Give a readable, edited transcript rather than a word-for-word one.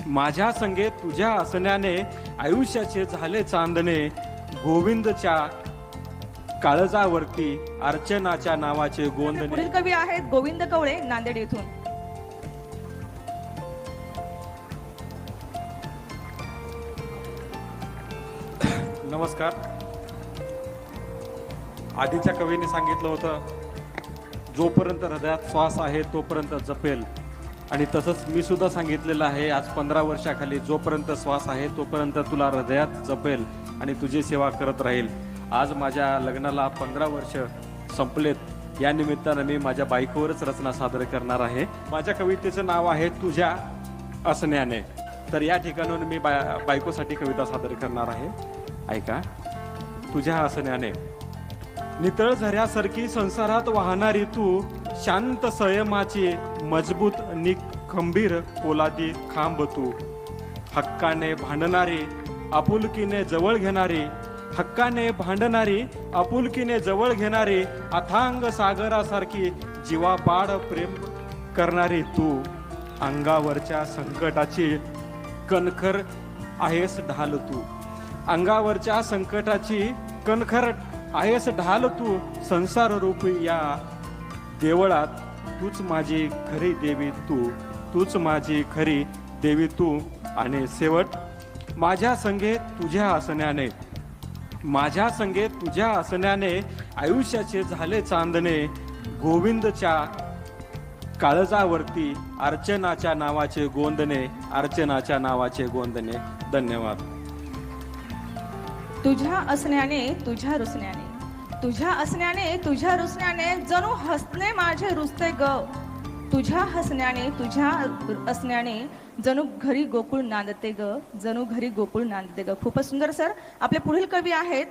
माझ्या संगे तुझ्या असण्याने आयुष्याचे झाले चांदणे, गोविंदच्या काळजावरती अर्चनाच्या नावाचे गोंदणे. पुढील कवी आहेत गोविंद कवळे, नांदेड येथून. नमस्कार. आधीच्या कवीने सांगितलं होतं, जोपर्यंत हृदयात श्वास आहे तोपर्यंत जपेल, आणि तसंच मी सुद्धा सांगितलेलं आहे आज 15 वर्षाखाली, जोपर्यंत श्वास आहे तोपर्यंत तुला हृदयात जपेल आणि तुझी सेवा करत राहील. आज माझ्या लग्नाला 15 वर्ष संपलेत. या निमित्तानं मी माझ्या बायकोवरच रचना सादर करणार आहे. माझ्या कवितेचं नाव आहे तुझ्या असण्याने. तर या ठिकाणून मी बायकोसाठी कविता सादर करणार आहे. ऐका. तुझ्या असण्याने. नितळ झऱ्यासारखी संसारात वाहणारी तू, शांत संयमाची मजबूत खंबीर पोलादी खांब तू, हक्काने भांडणारी आपुलकीने जवळ घेणारी, हक्काने भांडणारी आपुलकीने जवळ घेणारी, अथांग सागरासारखी जीवापाड प्रेम करणारी तू, अंगावरच्या संकटाची कणखर आहेस ढाल तू, अंगावरच्या संकटाची कणखर आहेस ढाल तू, संसार रूपी या देवळात तूच माझी खरी देवी तू, तूच माझी खरी देवी तू. आणि शेवट. माझ्या संगे तुझ्या असण्याने, माझ्या संगे तुझ्या असण्याने आयुष्याचे झाले चांदणे, गोविंदच्या काळजावरती अर्चनाच्या नावाचे गोंदणे, अर्चनाच्या नावाचे गोंदणे. धन्यवाद. तुझ्या असण्याने तुझ्या रुसण्याने, तुझ्या असण्याने तुझ्या रुसण्याने जणू हसणे माझे रुसते ग, तुझ्या हसण्याने तुझ्या असण्याने जणू घरी गोकुळ नांदते ग, जणू घरी गोकुळ नांदते ग. खूपच सुंदर सर. आपले पुढील कवी आहेत